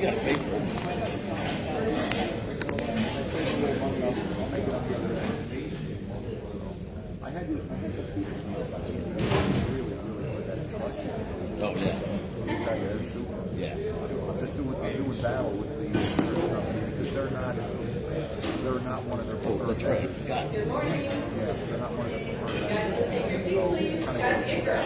got to pay for it. Oh yeah. Yeah. I'm just doing battle with the insurance company because they're not one of their preferred. That's right. I forgot. Good morning. Yeah, they're not one of their preferred. Guys, will take your seats, please. Guys, get ready.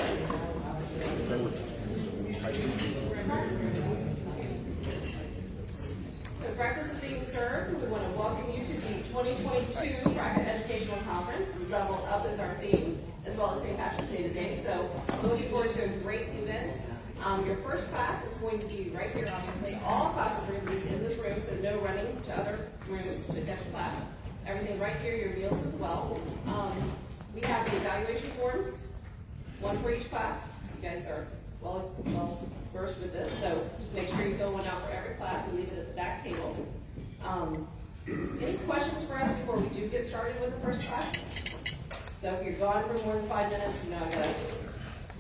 So breakfast is being served. We want to welcome you to the 2022 FRACCA Educational Conference. Level Up is our theme, as well as St. Patrick's Day today. So we're looking forward to a great event. Your first class is going to be right here, obviously. All classes are going to be in this room, so no running to other rooms to catch your class. Everything right here, your meals as well. We have the evaluation forms, one for each class. You guys are well versed with this, so just make sure you fill one out for every class and leave it at the back table. Any questions for us before we do get started with the first class? So if you're gone for more than 5 minutes, I gotta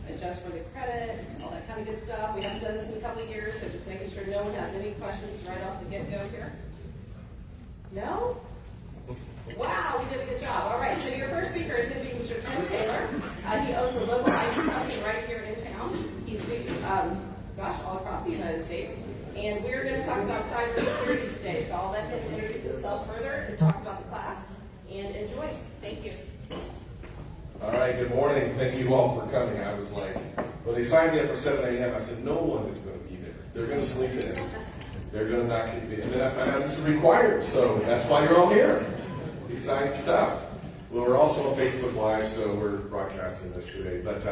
adjust for the credit, all that kind of good stuff. We haven't done this in a couple of years, so just making sure no one has any questions right off the get-go here. No? Wow, we did a good job. All right, so your first speaker is going to be Mr. Tim Taylor. He owns a local IT company right here in town. He speaks, all across the United States. And we're going to talk about cybersecurity today. So I'll let him introduce himself further and talk about the class. And enjoy. Thank you. All right, good morning. Thank you all for coming. I was like, when they signed me up for 7 a.m., I said, no one is going to be there. They're going to sleep in. They're going to not get in. And then I found out this is required, so that's why you're all here. Exciting stuff. Well, we're also on Facebook Live, so we're broadcasting this today. But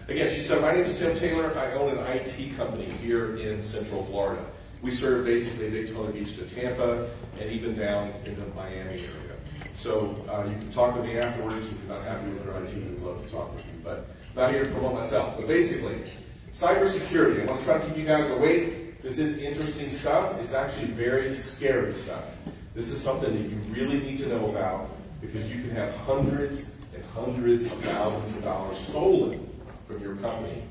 again, she said, my name is Tim Taylor. I own an IT company here in Central Florida. We serve basically Daytona Beach to Tampa and even down into the Miami area. So you can talk to me afterwards if you're not happy with your IT. We'd love to talk with you, but not here to promote myself. But basically, cybersecurity. I want to try to keep you guys awake. This is interesting stuff. It's actually very scary stuff. This is something that you really need to know about because you can have hundreds and hundreds of thousands of dollars stolen from your company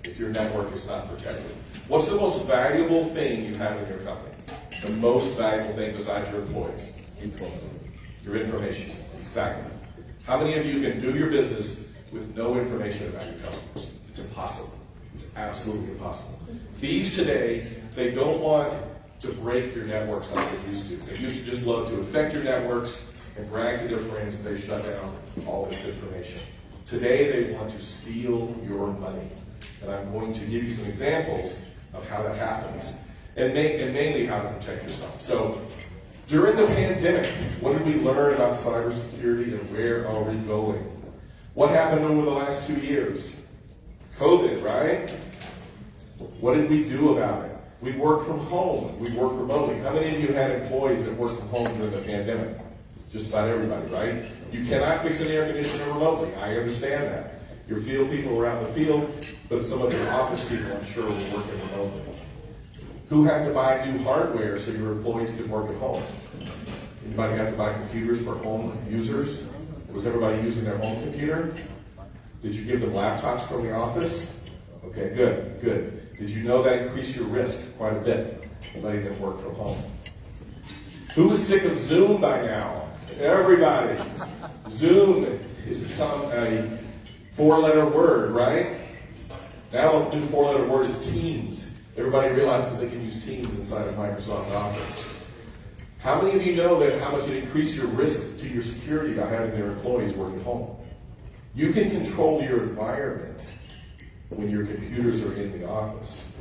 if your network is not protected. What's the most valuable thing you have in your company? The most valuable thing besides your employees? Your information. Exactly. How many of you can do your business with no information about your customers? It's impossible. It's absolutely impossible. Thieves today, they don't want to break your networks like they used to. They used to just love to infect your networks and brag to their friends that they shut down all this information. Today, they want to steal your money. And I'm going to give you some examples of how that happens and mainly how to protect yourself. So, during the pandemic, what did we learn about cybersecurity and where are we going? What happened over the last 2 years? COVID, right? What did we do about it? We worked from home. We worked remotely. How many of you had employees that worked from home during the pandemic? Just about everybody, right? You cannot fix an air conditioner remotely. I understand that. Your field people are out in the field, but some of your office people, I'm sure, were working remotely. Who had to buy new hardware so your employees could work at home? Anybody have to buy computers for home users? Was everybody using their home computer? Did you give them laptops from the office? Okay, good, good. Did you know that increased your risk quite a bit, letting them work from home? Who is sick of Zoom by now? Everybody. Zoom has become a 4-letter word, right? Now the new 4-letter word is Teams. Everybody realizes they can use Teams inside of Microsoft Office. How many of you know that how much it increases your risk to your security by having their employees work at home? You can control your environment when your computers are in the office.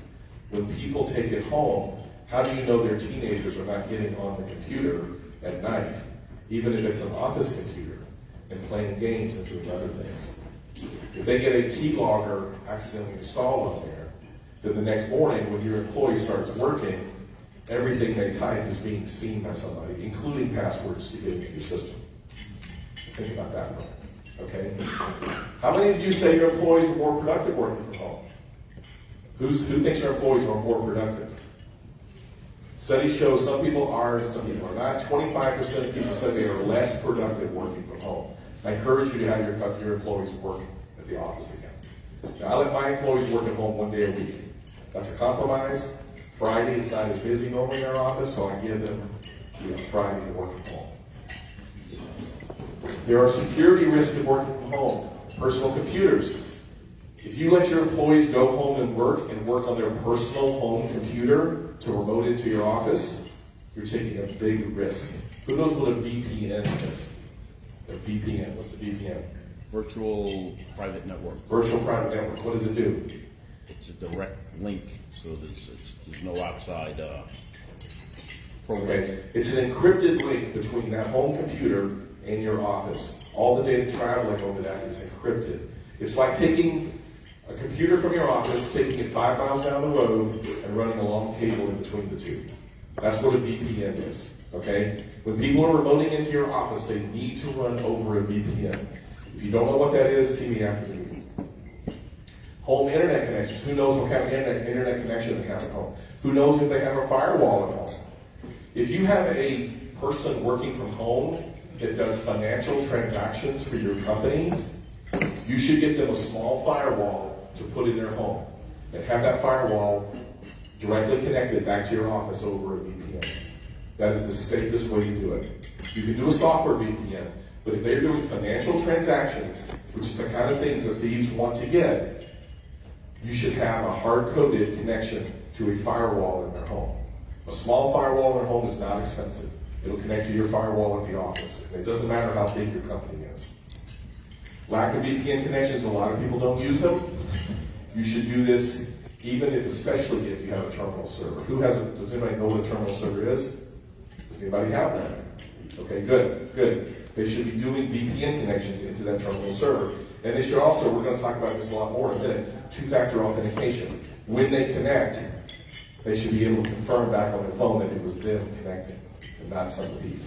When people take it home, how do you know their teenagers are not getting on the computer at night, even if it's an office computer, and playing games and doing other things? If they get a keylogger accidentally installed on there, then the next morning when your employee starts working, everything they type is being seen by somebody, including passwords to get into your system. Think about that for a minute, okay? How many of you say your employees are more productive working from home? Who thinks their employees are more productive? Studies show some people are and some people are not. 25% of people said they are less productive working from home. I encourage you to have your employees work at the office again. Now, I let my employees work at home 1 day a week. That's a compromise. Friday, it's not as busy normally in our office, so I give them Friday to work from home. There are security risks of working from home. Personal computers. If you let your employees go home and work on their personal home computer to remote into your office, you're taking a big risk. Who knows what a VPN is? A VPN, what's a VPN? Virtual private network. Virtual private network, what does it do? It's a direct link, so there's no outside program. Okay, it's an encrypted link between that home computer and your office. All the data traveling over that is encrypted. It's like taking a computer from your office, taking it 5 miles down the road, and running a long cable in between the two. That's what a VPN is, okay? When people are remoting into your office, they need to run over a VPN. If you don't know what that is, see me after the meeting. Home internet connections. Who knows what kind of internet connection they have at home? Who knows if they have a firewall at home? If you have a person working from home that does financial transactions for your company, you should get them a small firewall to put in their home and have that firewall directly connected back to your office over a VPN. That is the safest way to do it. You can do a software VPN, but if they're doing financial transactions, which is the kind of things that thieves want to get, you should have a hard-coded connection to a firewall in their home. A small firewall in their home is not expensive. It'll connect to your firewall at the office. It doesn't matter how big your company is. Lack of VPN connections, a lot of people don't use them. You should do this especially if you have a terminal server. Does anybody know what a terminal server is? Does anybody have one? Okay, good. They should be doing VPN connections into that terminal server. And they should also, we're going to talk about this a lot more in a minute, two-factor authentication. When they connect, they should be able to confirm back on their phone that it was them connecting and not some thief.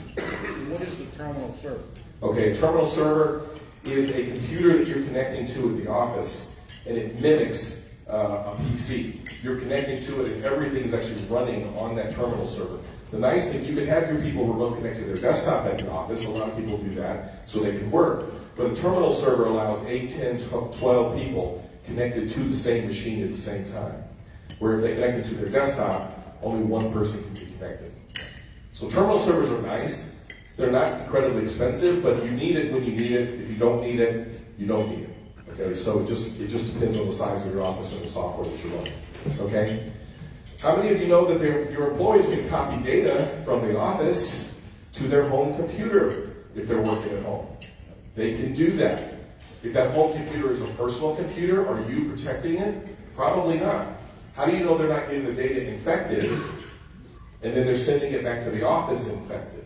What is the terminal server? Okay, a terminal server is a computer that you're connecting to at the office, and it mimics a PC. You're connecting to it, and everything is actually running on that terminal server. The nice thing, you can have your people remote connect to their desktop at your office. A lot of people do that so they can work. But a terminal server allows 8, 10, 12 people connected to the same machine at the same time. Where if they connect it to their desktop, only one person can be connected. So terminal servers are nice. They're not incredibly expensive, but you need it when you need it. If you don't need it, you don't need it. Okay, so it just depends on the size of your office and the software that you're running. Okay? How many of you know that your employees can copy data from the office to their home computer if they're working at home? They can do that. If that home computer is a personal computer, are you protecting it? Probably not. How do you know they're not getting the data infected and then they're sending it back to the office infected?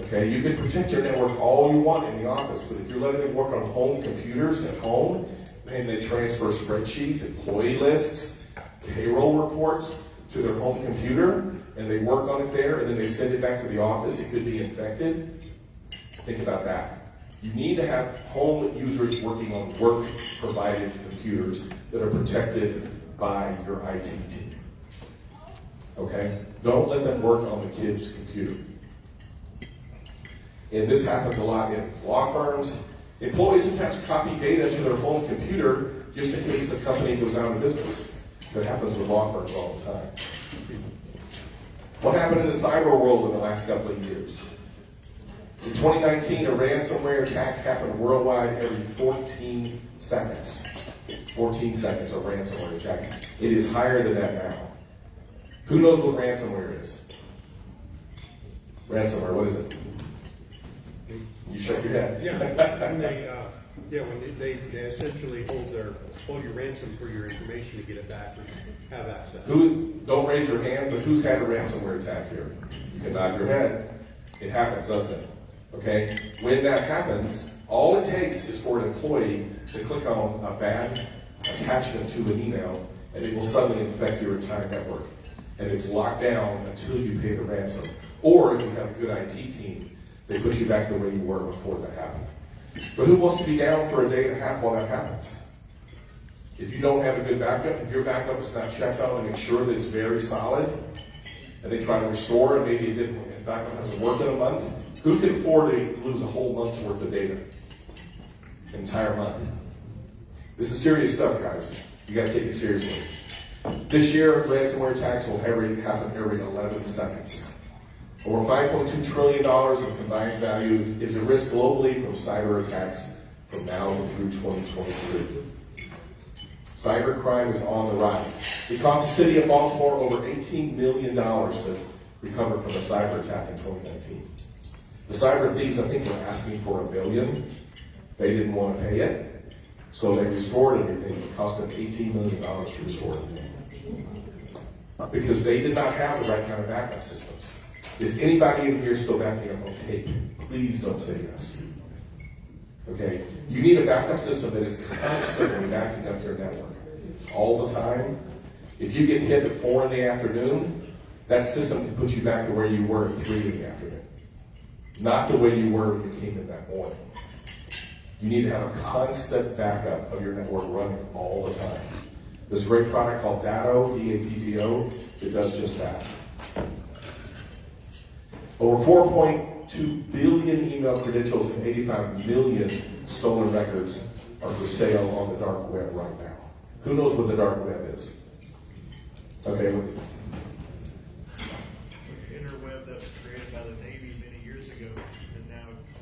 Okay, you can protect your network all you want in the office, but if you're letting them work on home computers at home, and they transfer spreadsheets, employee lists, payroll reports to their home computer, and they work on it there, and then they send it back to the office, it could be infected. Think about that. You need to have home users working on work-provided computers that are protected by your IT team. Okay? Don't let them work on the kid's computer. And this happens a lot in law firms. Employees sometimes copy data to their home computer just in case the company goes out of business. That happens with law firms all the time. What happened in the cyber world in the last couple of years? In 2019, a ransomware attack happened worldwide every 14 seconds. 14 seconds, a ransomware attack. It is higher than that now. Who knows what ransomware is? Ransomware, what is it? You shake your head. When they essentially hold your ransom for your information to get it back or have access. Don't raise your hand, but who's had a ransomware attack here? You can nod your head. It happens, doesn't it? Okay? When that happens, all it takes is for an employee to click on a bad attachment to an email, and it will suddenly infect your entire network. And it's locked down until you pay the ransom. Or if you have a good IT team, they put you back the way you were before that happened. But who wants to be down for a day and a half while that happens? If you don't have a good backup, if your backup is not checked out and make sure that it's very solid, and they try to restore it, maybe backup hasn't worked in a month, who can afford to lose a whole month's worth of data? An entire month. This is serious stuff, guys. You gotta take it seriously. This year, ransomware attacks will happen every 11 seconds. Over $5.2 trillion of combined value is at risk globally from cyber attacks from now through 2023. Cybercrime is on the rise. It cost the city of Baltimore over $18 million to recover from a cyber attack in 2019. The cyber thieves, I think, were asking for $1 billion. They didn't want to pay it, so they restored everything. It cost them $18 million to restore everything. Because they did not have the right kind of backup systems. Is anybody in here still backing up on tape? Please don't say yes. Okay? You need a backup system that is constantly backing up your network all the time. If you get hit at 4 in the afternoon, that system can put you back to where you were at 3 in the afternoon. Not the way you were when you came in that morning. You need to have a constant backup of your network running all the time. There's a great product called Datto, D-A-T-T-O, that does just that. Over 4.2 billion email credentials and 85 million stolen records are for sale on the dark web right now. Who knows what the dark web is? Okay. Interweb that was created by the Navy many years ago and now it's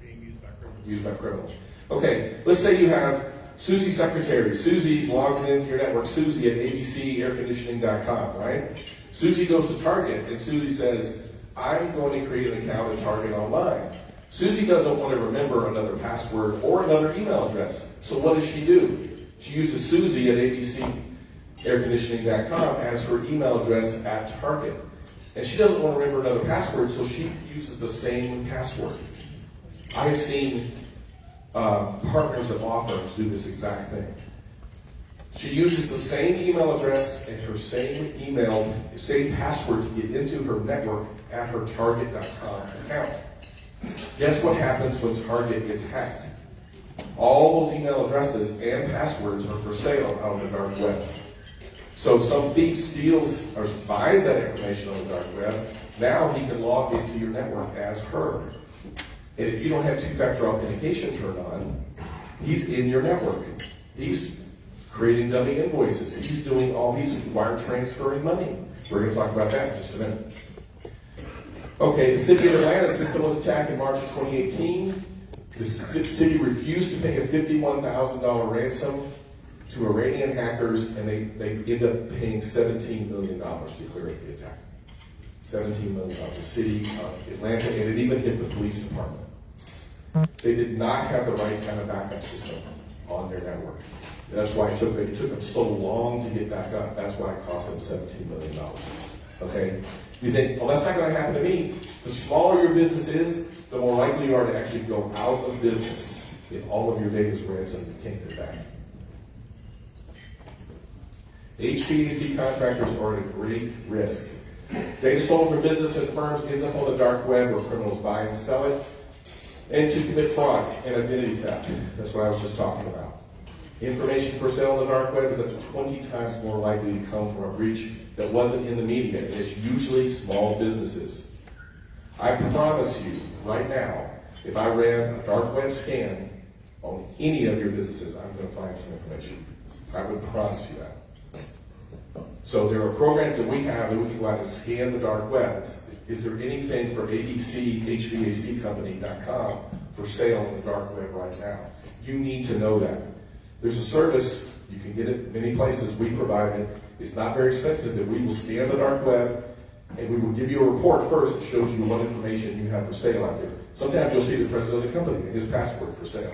being used by criminals. Used by criminals. Okay, let's say you have Susie Secretary. Susie's logging into your network, Susie at abcairconditioning.com, right? Susie goes to Target and Susie says, I'm going to create an account at Target online. Susie doesn't want to remember another password or another email address. So what does she do? She uses Susie at abcairconditioning.com as her email address at Target. And she doesn't want to remember another password, so she uses the same password. I have seen partners of law firms do this exact thing. She uses the same email address and her same password to get into her network at her Target.com account. Guess what happens when Target gets hacked? All those email addresses and passwords are for sale out on the dark web. So some thief steals or buys that information on the dark web. Now he can log into your network as her. And if you don't have two-factor authentication turned on, he's in your network. He's creating dummy invoices. He's wire transferring money. We're going to talk about that in just a minute. Okay, the city of Atlanta system was attacked in March of 2018. The city refused to pay a $51,000 ransom to Iranian hackers, and they ended up paying $17 million to clear up the attack. $17 million. The city of Atlanta, and it even hit the police department. They did not have the right kind of backup system on their network. That's why it took them so long to get back up. That's why it cost them $17 million. Okay? You think, well, that's not going to happen to me. The smaller your business is, the more likely you are to actually go out of business if all of your data is ransomed and you can't get it back. HVAC contractors are at a great risk. Data stolen from business and firms ends up on the dark web where criminals buy and sell it, and to commit fraud and identity theft. That's what I was just talking about. Information for sale on the dark web is up to 20 times more likely to come from a breach that wasn't in the media, and it's usually small businesses. I promise you, right now, if I ran a dark web scan on any of your businesses, I'm going to find some information. I would promise you that. So there are programs that we have that we can go out and scan the dark web. Is there anything for abchvaccompany.com for sale on the dark web right now? You need to know that. There's a service, you can get it many places, we provide it. It's not very expensive, that we will scan the dark web and we will give you a report first that shows you what information you have for sale out there. Sometimes you'll see the president of the company and his password for sale.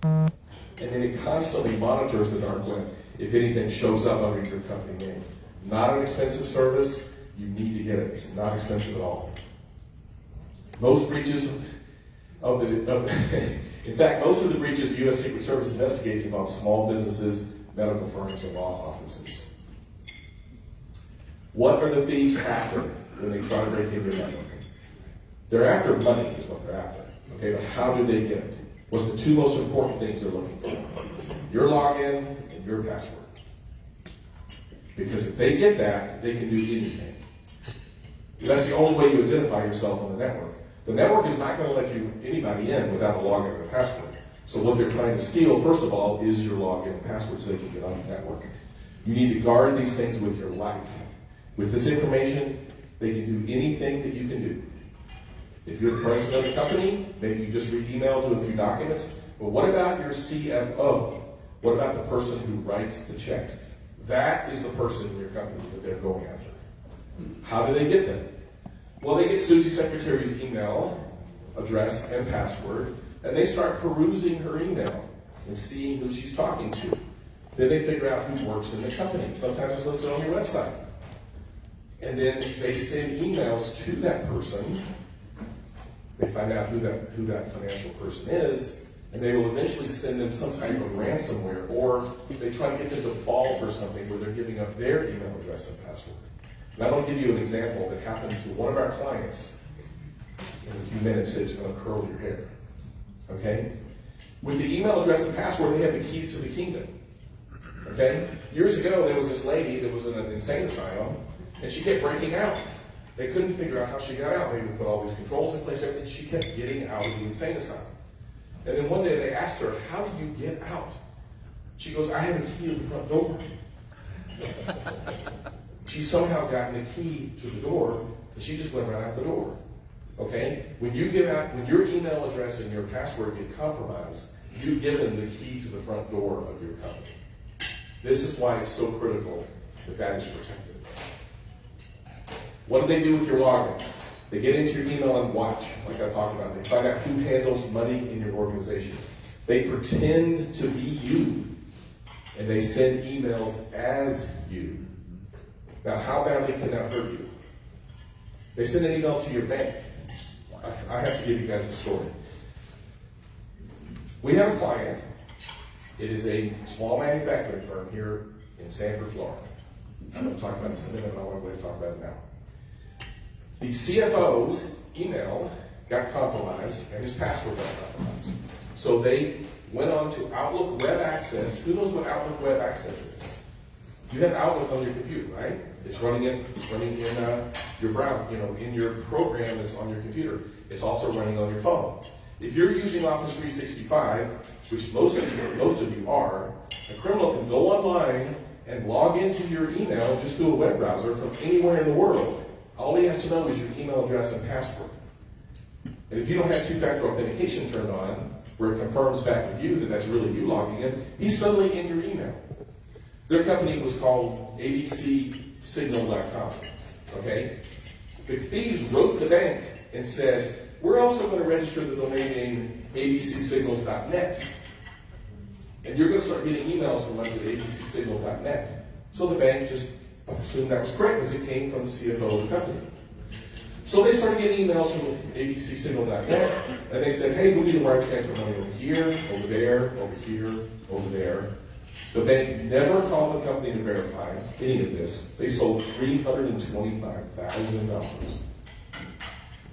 And then it constantly monitors the dark web if anything shows up under your company name. Not an expensive service, you need to get it. It's not expensive at all. Most breaches in fact, most of the breaches the U.S. Secret Service investigates involve small businesses, medical firms, and law offices. What are the thieves after when they try to break into your network? They're after money is what they're after. Okay, but how do they get it? What's the two most important things they're looking for? Your login and your password. Because if they get that, they can do anything. That's the only way you identify yourself on the network. The network is not going to let anybody in without a login and a password. So what they're trying to steal, first of all, is your login and password so they can get on the network. You need to guard these things with your life. With this information, they can do anything that you can do. If you're the president of the company, maybe you just read email, do a few documents. But what about your CFO? What about the person who writes the checks? That is the person in your company that they're going after. How do they get them? Well, they get Susie Secretary's email address and password, and they start perusing her email and seeing who she's talking to. Then they figure out who works in the company. Sometimes it's listed on your website. And then they send emails to that person. They find out who that financial person is, and they will eventually send them some type of ransomware, or they try to get them to fall for something where they're giving up their email address and password. And I'm going to give you an example that happened to one of our clients. In a few minutes, it's going to curl your hair. Okay? With the email address and password, they have the keys to the kingdom. Okay? Years ago, there was this lady that was in an insane asylum, and she kept breaking out. They couldn't figure out how she got out. They would put all these controls in place, everything. She kept getting out of the insane asylum. And then one day they asked her, how do you get out? She goes, I have a key to the front door. She somehow got the key to the door, and she just went right out the door. Okay? When you get out, when your email address and your password get compromised, you've given the key to the front door of your company. This is why it's so critical that that is protected. What do they do with your login? They get into your email and watch, like I talked about. They find out who handles money in your organization. They pretend to be you, and they send emails as you. Now, how badly can that hurt you? They send an email to your bank. I have to give you guys a story. We have a client. It is a small manufacturing firm here in Sanford, Florida. I'm going to talk about this in a minute, but I want to go ahead and talk about it now. The CFO's email got compromised, and his password got compromised. So they went on to Outlook Web Access. Who knows what Outlook Web Access is? You have Outlook on your computer, right? It's running in your browser, in your program that's on your computer. It's also running on your phone. If you're using Office 365, which most of you are, a criminal can go online and log into your email just through a web browser from anywhere in the world. All he has to know is your email address and password. And if you don't have two-factor authentication turned on, where it confirms back with you that that's really you logging in, he's suddenly in your email. Their company was called abcsignal.com. Okay? The thieves wrote the bank and said, we're also going to register the domain name abcsignals.net. And you're going to start getting emails from us at abcsignal.net. So the bank just assumed that was correct because it came from the CFO of the company. So they started getting emails from abcsignal.net, and they said, hey, we need to wire transfer money over here, over there, over here, over there. The bank never called the company to verify any of this. They sold $325,000.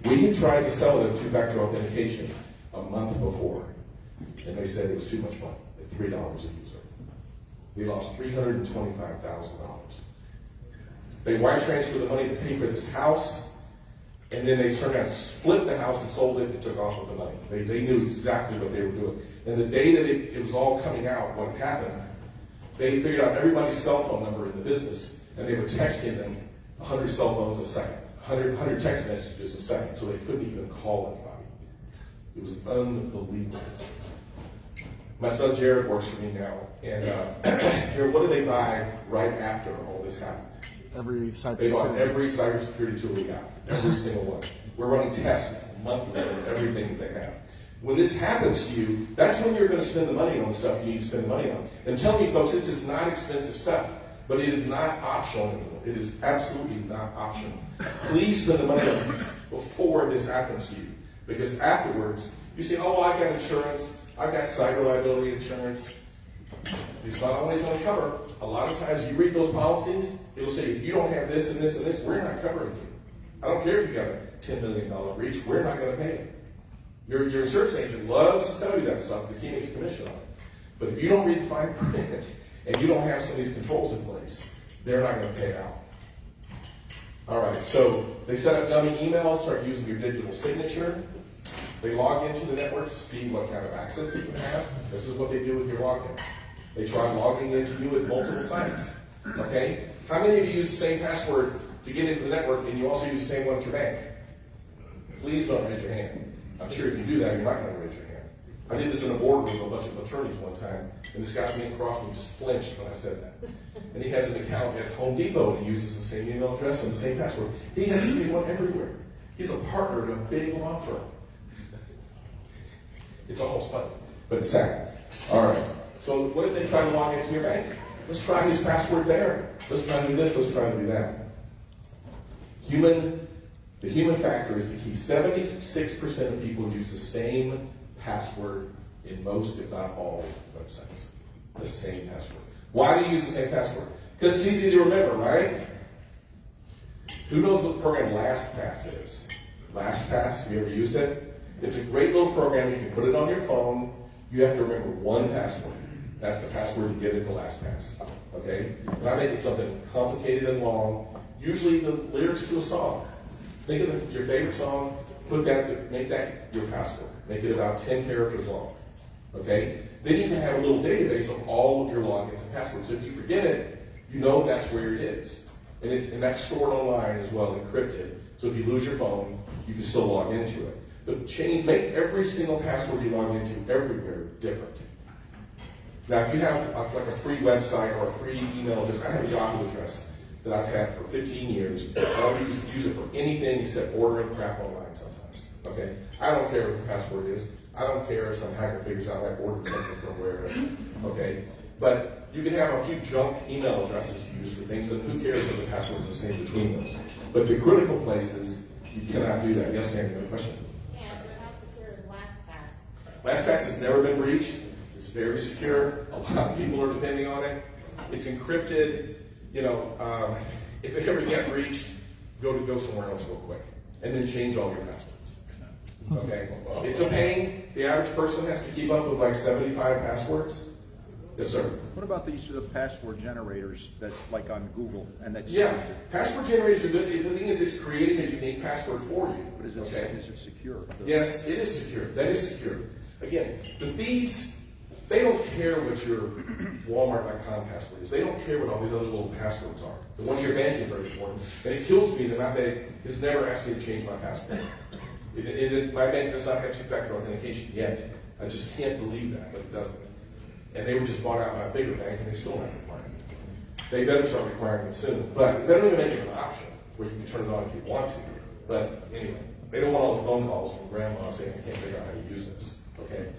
We had tried to sell them two-factor authentication a month before, and they said it was too much money, at $3 a user. We lost $325,000. They wire transferred the money to pay for this house, and then they turned around, split the house and sold it and took off with the money. They knew exactly what they were doing. And the day that it was all coming out, what happened, they figured out everybody's cell phone number in the business, and they were texting them 100 cell phones a second, 100 text messages a second, so they couldn't even call anybody. It was unbelievable. My son Jared works for me now, and Jared, what did they buy right after all this happened? They bought every cybersecurity tool we got, every single one. We're running tests monthly on everything that they have. When this happens to you, that's when you're going to spend the money on the stuff you need to spend the money on. And tell me, folks, this is not expensive stuff, but it is not optional anymore. It is absolutely not optional. Please spend the money on this before this happens to you, because afterwards, you say, oh, well, I've got insurance, I've got cyber liability insurance. It's not always going to cover. A lot of times you read those policies, it'll say, if you don't have this and this and this, we're not covering you. I don't care if you got a $10 million breach, we're not going to pay it. Your insurance agent loves to sell you that stuff because he makes commission on it. But if you don't read the fine print and you don't have some of these controls in place, they're not going to pay it out. All right, so they set up dummy emails, start using your digital signature. They log into the network to see what kind of access they can have. This is what they do with your login. They try logging into you at multiple sites. Okay? How many of you use the same password to get into the network and you also use the same one at your bank? Please don't raise your hand. I'm sure if you do that, you're not going to raise your hand. I did this in a boardroom with a bunch of attorneys one time, and this guy sitting across me just flinched when I said that. And he has an account at Home Depot and he uses the same email address and the same password. He has the same one everywhere. He's a partner in a big law firm. It's almost funny, but it's sad. All right. So what if they try to log into your bank? Let's try his password there. Let's try to do this. Let's try to do that. The human factor is the key. 76% of people use the same password in most, if not all, websites. The same password. Why do you use the same password? Because it's easy to remember, right? Who knows what the program LastPass is? LastPass, have you ever used it? It's a great little program. You can put it on your phone. You have to remember one password. That's the password you get into LastPass. Okay? And I make it something complicated and long. Usually the lyrics to a song. Think of your favorite song, make that your password. Make it about 10 characters long. Okay? Then you can have a little database of all of your logins and passwords. So if you forget it, you know that's where it is. And that's stored online as well, encrypted. So if you lose your phone, you can still log into it. But make every single password you log into everywhere different. Now, if you have like a free website or a free email address, I have a Yahoo address that I've had for 15 years. I don't use it for anything except ordering crap online sometimes. Okay? I don't care what the password is. I don't care if some hacker figures out I ordered something from wherever. Okay? But you can have a few junk email addresses you use for things, and who cares if the password's the same between those. But the critical places, you cannot do that. Yes, ma'am, you have a question? Yeah, so how secure is LastPass? LastPass has never been breached. It's very secure. A lot of people are depending on it. It's encrypted. You know, if it ever get breached, go somewhere else real quick, and then change all your passwords. Okay, it's a pain. The average person has to keep up with like 75 passwords. Yes, sir. What about these password generators that's like on Google and that's Password generators are good. The thing is, it's creating a unique password for you. But is it secure? Yes, it is secure. That is secure. Again, the thieves, they don't care what your Walmart.com password is. They don't care what all these other little passwords are. The one your bank is very important. And it kills me that my bank has never asked me to change my password. My bank does not have TwoFactor Authentication yet. I just can't believe that, but it doesn't. And they were just bought out by a bigger bank, and they still not requiring it. They better start requiring it soon. But they don't even make it an option where you can turn it on if you want to. But anyway, they don't want all the phone calls from grandma saying, I can't figure out how to use this. Okay?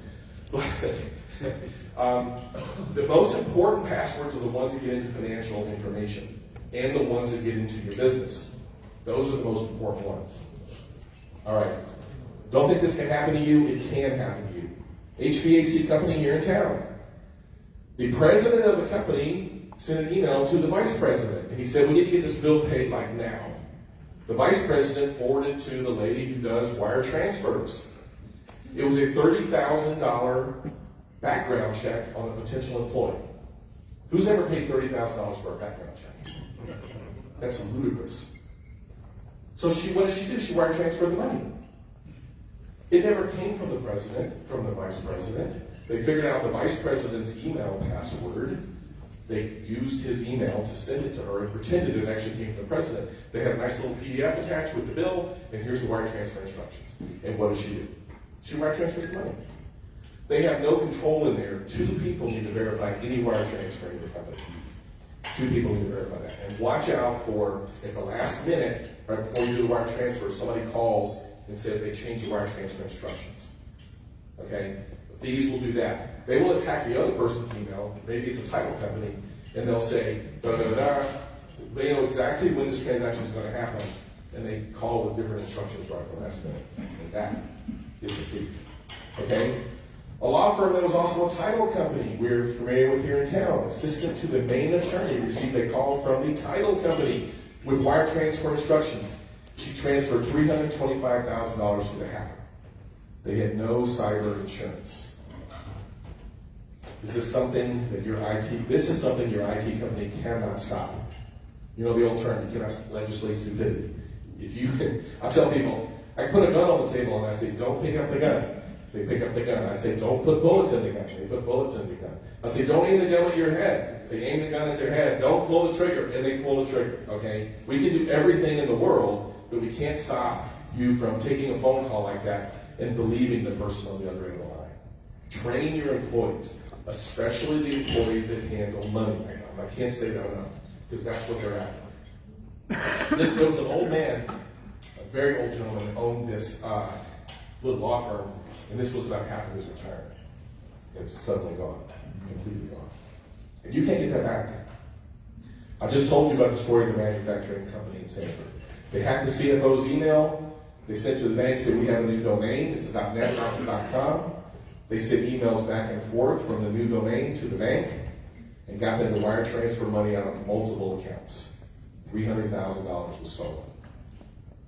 The most important passwords are the ones that get into financial information and the ones that get into your business. Those are the most important ones. All right. Don't think this can happen to you. It can happen to you. HVAC company here in town. The president of the company sent an email to the vice president, and he said, we need to get this bill paid like now. The vice president forwarded to the lady who does wire transfers. It was a $30,000 background check on a potential employee. Who's ever paid $30,000 for a background check? That's ludicrous. So what did she do? She wire transferred the money. It never came from the president, from the vice president. They figured out the vice president's email password. They used his email to send it to her and pretended it actually came from the president. They had a nice little PDF attached with the bill, and here's the wire transfer instructions. And what does she do? She wire transfers the money. They have no control in there. 2 people need to verify any wire transfer in your company. 2 people need to verify that. And watch out for, at the last minute, right before you do the wire transfer, somebody calls and says they changed the wire transfer instructions. Okay? These will do that. They will attack the other person's email. Maybe it's a title company, and they'll say, da-da-da-da. They know exactly when this transaction is going to happen, and they call with different instructions right at the last minute. And that is the thief. Okay? A law firm that was also a title company we're familiar with here in town. Assistant to the main attorney received a call from the title company with wire transfer instructions. She transferred $325,000 to the hacker. They had no cyber insurance. Is this something that this is something your IT company cannot stop. You know the old term, you cannot legislate stupidity. I tell people, I put a gun on the table and I say, don't pick up the gun. They pick up the gun. I say, don't put bullets in the gun. They put bullets in the gun. I say, don't aim the gun at your head. They aim the gun at their head. Don't pull the trigger, and they pull the trigger. Okay? We can do everything in the world, but we can't stop you from taking a phone call like that and believing the person on the other end of the line. Train your employees, especially the employees that handle money. I can't say that enough, because that's what they're at. There was an old man, a very old gentleman, that owned this little law firm, and this was about half of his retirement. It's suddenly gone, completely gone. And you can't get that back. I just told you about the story of the manufacturing company in Sanford. They hacked the CFO's email. They sent to the bank, said, we have a new domain. It's .net, not .com. They sent emails back and forth from the new domain to the bank and got them to wire transfer money out of multiple accounts. $300,000 was stolen.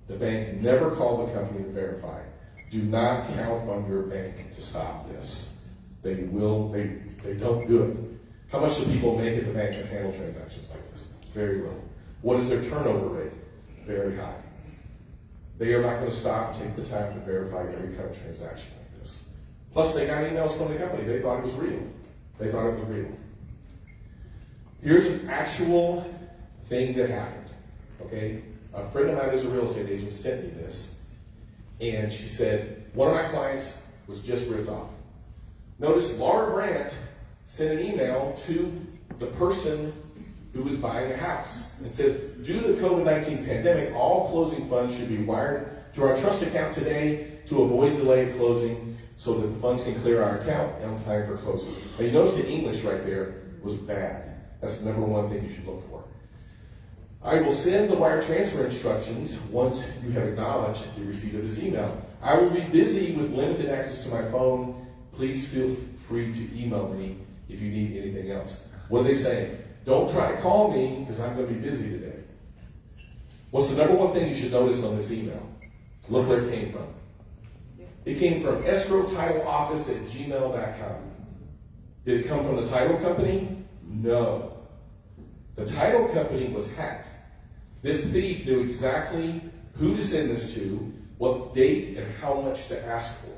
The bank never called the company to verify. Do not count on your bank to stop this. They don't do it. How much do people make at the bank that handle transactions like this? Very little. What is their turnover rate? Very high. They are not going to stop and take the time to verify every kind of transaction like this. Plus, they got emails from the company. They thought it was real. Here's an actual thing that happened. Okay? A friend of mine who's a real estate agent sent me this, and she said, one of my clients was just ripped off. Notice Laura Brandt sent an email to the person who was buying a house. It says, due to the COVID-19 pandemic, all closing funds should be wired to our trust account today to avoid delay in closing so that the funds can clear our account on time for closing. Now you notice the English right there was bad. That's the number one thing you should look for. I will send the wire transfer instructions once you have acknowledged the receipt of this email. I will be busy with limited access to my phone. Please feel free to email me if you need anything else. What are they saying? Don't try to call me because I'm going to be busy today. What's the number one thing you should notice on this email? Look where it came from. It came from escrowtitleoffice@gmail.com. Did it come from the title company? No. The title company was hacked. This thief knew exactly who to send this to, what date, and how much to ask for.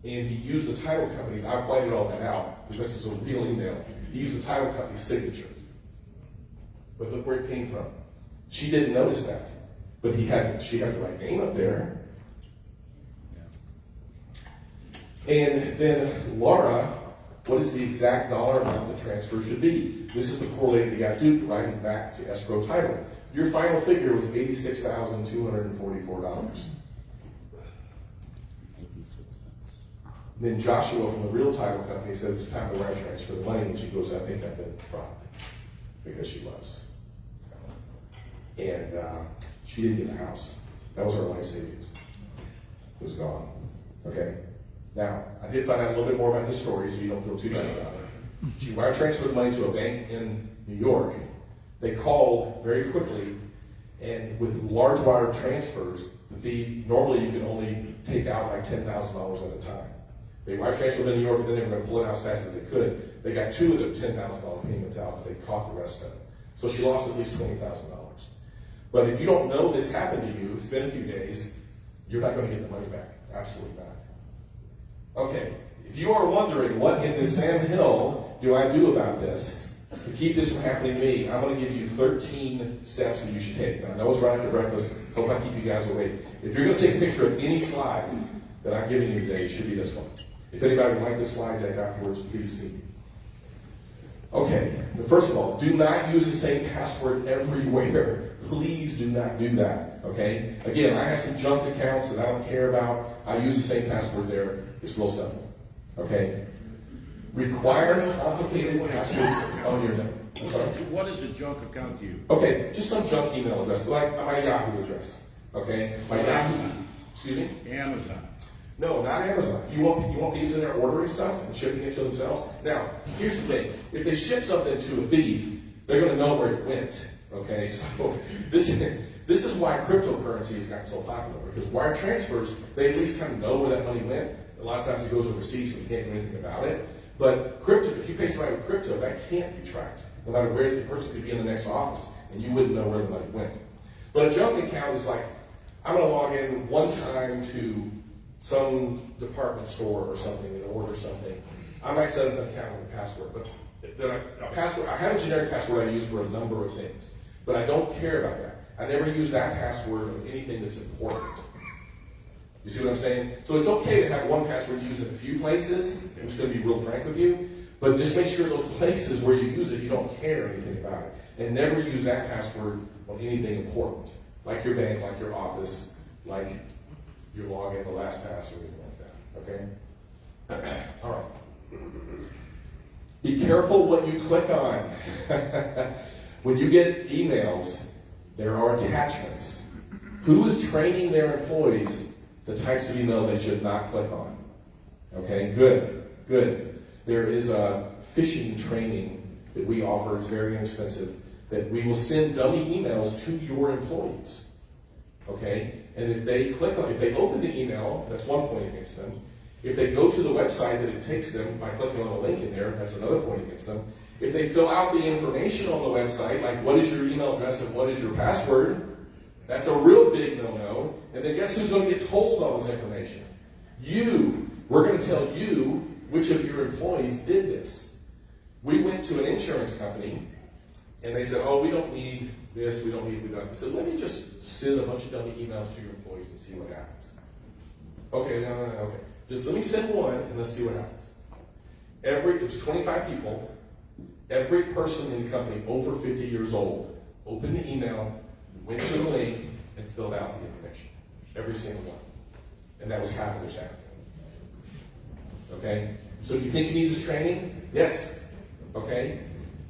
And he used the title company's, I pointed all that out, because this is a real email. He used the title company's signature. But look where it came from. She didn't notice that. But she had the right name up there. And then Laura, what is the exact dollar amount the transfer should be? This is the poor lady that got duped writing back to escrow title. Your final figure was $86,244. Then Joshua from the real title company says it's time to wire transfer the money, and she goes, I think I've been fraud. Because she was. And she didn't get the house. That was her life savings. It was gone. Okay? Now, I did find out a little bit more about this story, so you don't feel too bad about it. She wire transferred money to a bank in New York. They called very quickly, and with large wire transfers, normally you can only take out like $10,000 at a time. They wire transferred in New York, and then they were going to pull it out as fast as they could. They got 2 of the $10,000 payments out, but they caught the rest of it. So she lost at least $20,000. But if you don't know this happened to you, it's been a few days, you're not going to get the money back. Absolutely not. Okay, if you are wondering what in this Sam Hill do I do about this to keep this from happening to me, I'm going to give you 13 steps that you should take. Now, I know it's right after breakfast. Hope I keep you guys awake. If you're going to take a picture of any slide that I'm giving you today, it should be this one. If anybody would like this slide deck afterwards, please see. Okay, first of all, do not use the same password everywhere. Please do not do that, okay? Again, I have some junk accounts that I don't care about. I use the same password there. It's real simple, okay? Require complicated passwords on your name. I'm sorry. What is a junk account to you? Okay, just some junk email address, like my Yahoo address, okay? My Yahoo, excuse me? Amazon. No, not Amazon. You want these in there ordering stuff and shipping it to themselves? Now, here's the thing. If they ship something to a thief, they're going to know where it went. Okay, so this is why cryptocurrency has gotten so popular, because wire transfers, they at least kind of know where that money went. A lot of times it goes overseas, so you can't do anything about it. But crypto, if you pay somebody with crypto, that can't be tracked. No matter where the person could be in the next office, and you wouldn't know where the money went. But a junk account is like, I'm going to log in one time to some department store or something and order something. I might set up an account with a password, but A password, I have a generic password I use for a number of things, but I don't care about that. I never use that password on anything that's important. You see what I'm saying? So it's okay to have one password used in a few places. I'm just going to be real frank with you. But just make sure those places where you use it, you don't care anything about it. And never use that password on anything important. Like your bank, like your office, like your login, the LastPass, or anything like that. Okay? All right. Be careful what you click on. When you get emails, there are attachments. Who is training their employees the types of emails they should not click on? Okay, good, good. There is a phishing training that we offer. It's very inexpensive. That we will send dummy emails to your employees. Okay, and if they click on, if they open the email, that's one point against them. If they go to the website that it takes them by clicking on a link in there, that's another point against them. If they fill out the information on the website, like what is your email address and what is your password, that's a real big no-no. And then guess who's going to get told all this information? You. We're going to tell you which of your employees did this. We went to an insurance company, and they said, oh, we don't need this, we don't need that. I said, let me just send a bunch of dummy emails to your employees and see what happens. Okay, no, okay. Just let me send one, and let's see what happens. It was 25 people. Every person in the company over 50 years old opened the email, went to the link, and filled out the information. Every single one. And that was half of their staff. Okay? So do you think you need this training? Yes. Okay?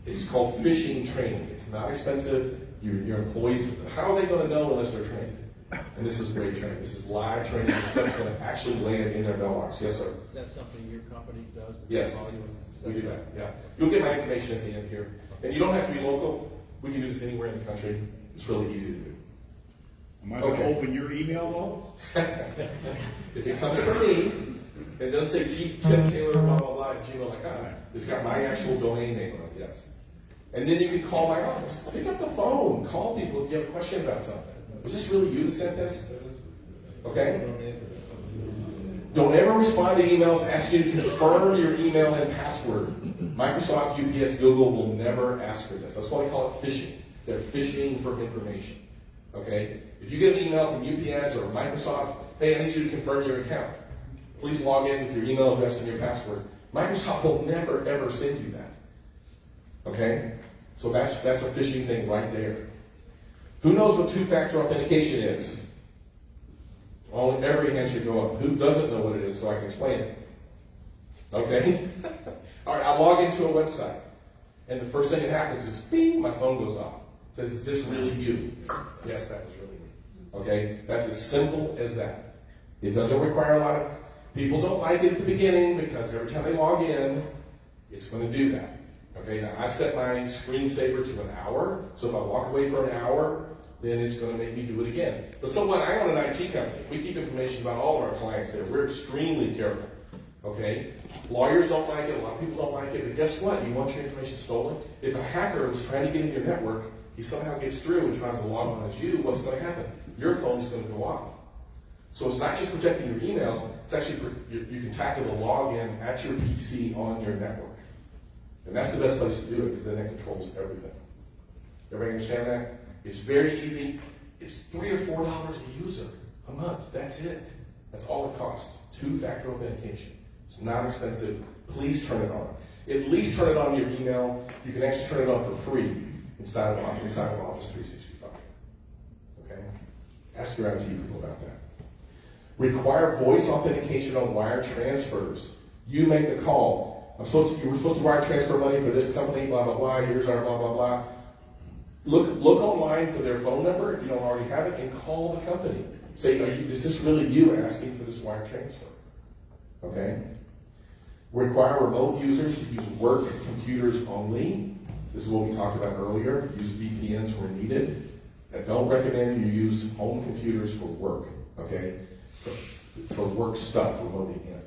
It's called phishing training. It's not expensive. Your employees, how are they going to know unless they're trained? And this is great training. This is live training. That's going to actually land in their mailbox. Yes, sir. Is that something your company does? Yes. We do that, yeah. You'll get my information at the end here. And you don't have to be local. We can do this anywhere in the country. It's really easy to do. Am I going to open your email though? If it comes from me, and it doesn't say Tim Taylor, blah, blah, blah, at gmail.com, it's got my actual domain name on it, yes. And then you can call my office. Pick up the phone. Call people if you have a question about something. Was this really you that sent this? Okay? Don't ever respond to emails asking you to confirm your email and password. Microsoft, UPS, Google will never ask for this. That's why we call it phishing. They're phishing for information. Okay? If you get an email from UPS or Microsoft, hey, I need you to confirm your account. Please log in with your email address and your password. Microsoft will never, ever send you that. Okay? So that's a phishing thing right there. Who knows what two-factor authentication is? Only every hand should go up. Who doesn't know what it is so I can explain it? Okay? All right, I log into a website. And the first thing that happens is, bing, my phone goes off. It says, is this really you? Yes, that was really me. Okay? That's as simple as that. It doesn't require a lot of... People don't like it at the beginning because every time they log in, it's going to do that. Okay, now I set my screensaver to an hour, so if I walk away for an hour, then it's going to make me do it again. But so what? I own an IT company. We keep information about all of our clients there. We're extremely careful. Okay? Lawyers don't like it, a lot of people don't like it, but guess what? You want your information stolen? If a hacker was trying to get in your network, he somehow gets through and tries to log on as you, what's going to happen? Your phone is going to go off. So it's not just protecting your email, it's actually, you can tackle the login at your PC on your network. And that's the best place to do it, because then that controls everything. Everybody understand that? It's very easy. It's $3 or $4 a user a month. That's it. That's all it costs. Two-factor authentication. It's not expensive. Please turn it on. At least turn it on your email. You can actually turn it on for free inside of Office 365. Okay? Ask your IT people about that. Require voice authentication on wire transfers. You make the call. You were supposed to wire transfer money for this company, blah, blah, blah, here's our blah, blah, blah. Look online for their phone number if you don't already have it, and call the company. Say, is this really you asking for this wire transfer? Okay? Require remote users to use work computers only. This is what we talked about earlier. Use VPNs where needed. I don't recommend you use home computers for work, okay? For work stuff, remoting in.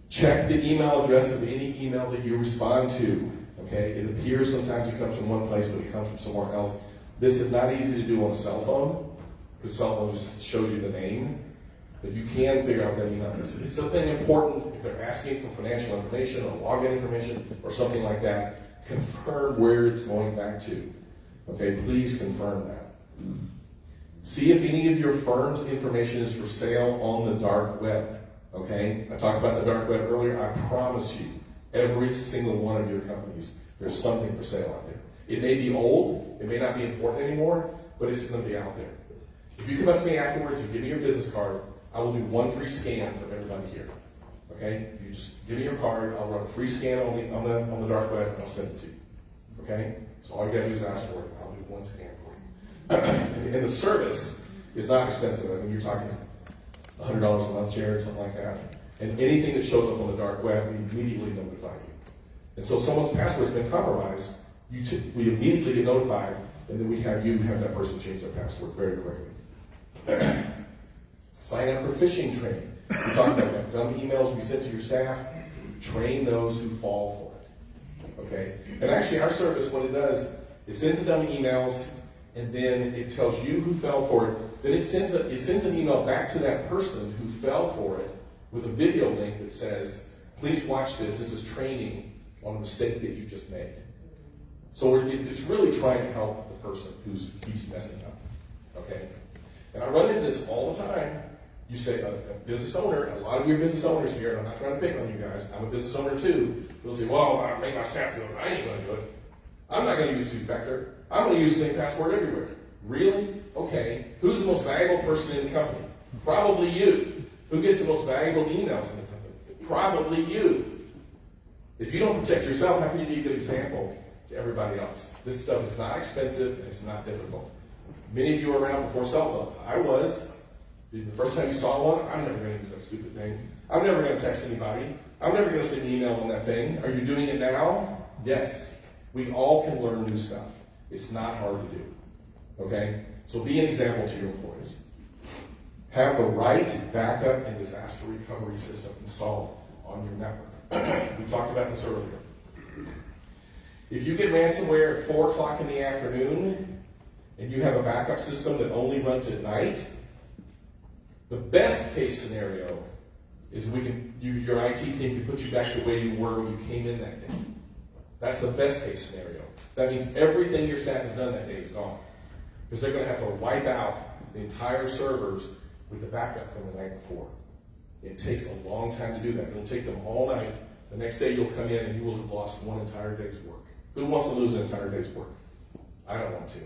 Check the email address of any email that you respond to. Okay, it appears sometimes it comes from one place, but it comes from somewhere else. This is not easy to do on a cell phone, because cell phone just shows you the name. But you can figure out that email. If it's something important, if they're asking for financial information or login information or something like that, confirm where it's going back to. Okay, please confirm that. See if any of your firm's information is for sale on the dark web. Okay, I talked about the dark web earlier. I promise you, every single one of your companies, there's something for sale out there. It may be old, it may not be important anymore, but it's going to be out there. If you come up to me afterwards and give me your business card, I will do one free scan for everybody here. Okay? You just give me your card, I'll run a free scan on the dark web, and I'll send it to you. Okay? So all you gotta do is ask for it, I'll do one scan for you. And the service is not expensive. I mean, you're talking $100 a month, Jared, something like that. And anything that shows up on the dark web, we immediately notify you. And so if someone's password's been compromised, we immediately get notified, and then we have that person change their password very quickly. Sign up for phishing training. We talked about that. Dumb emails we send to your staff, train those who fall for it. Okay? And actually, our service, what it does, it sends the dumb emails, and then it tells you who fell for it. Then it sends an email back to that person who fell for it with a video link that says, please watch this. This is training on a mistake that you just made. So it's really trying to help the person who keeps messing up. Okay? And I run into this all the time. You say, a business owner, a lot of your business owners here, and I'm not trying to pick on you guys, I'm a business owner too. They'll say, well, I make my staff do it. I ain't going to do it. I'm not going to use two-factor. I'm going to use the same password everywhere. Really? Okay. Who's the most valuable person in the company? Probably you. Who gets the most valuable emails in the company? Probably you. If you don't protect yourself, how can you be a good example to everybody else? This stuff is not expensive and it's not difficult. Many of you were around before cell phones. I was. The first time you saw one, I'm never going to use that stupid thing. I'm never going to text anybody. I'm never going to send an email on that thing. Are you doing it now? Yes. We all can learn new stuff. It's not hard to do. Okay? So be an example to your employees. Have the right backup and disaster recovery system installed on your network. We talked about this earlier. If you get ransomware at 4 o'clock in the afternoon and you have a backup system that only runs at night, the best case scenario is your IT team can put you back the way you were when you came in that day. That's the best case scenario. That means everything your staff has done that day is gone. Because they're going to have to wipe out the entire servers with the backup from the night before. It takes a long time to do that. It'll take them all night. The next day you'll come in and you will have lost one entire day's work. Who wants to lose an entire day's work? I don't want to.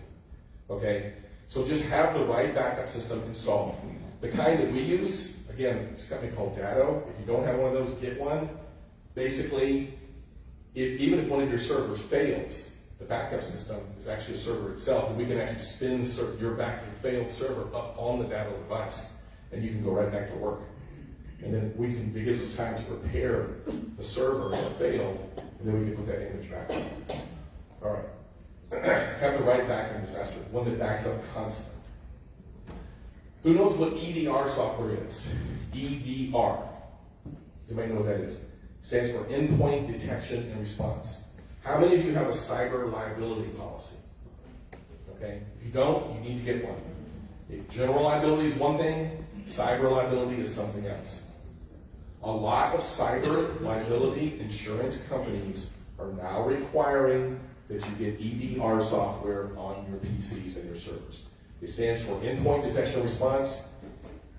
Okay? So just have the right backup system installed. The kind that we use, again, it's a company called Datto. If you don't have one of those, get one. Basically, even if one of your servers fails, the backup system is actually a server itself, and we can actually spin your failed server up on the Datto device, and you can go right back to work. And then it gives us time to prepare the server that failed, and then we can put that image back on. All right. Have the right backup disaster, one that backs up constantly. Who knows what EDR software is? EDR. Does anybody know what that is? It stands for Endpoint Detection and Response. How many of you have a cyber liability policy? Okay? If you don't, you need to get one. General liability is one thing, cyber liability is something else. A lot of cyber liability insurance companies are now requiring that you get EDR software on your PCs and your servers. It stands for Endpoint Detection and Response.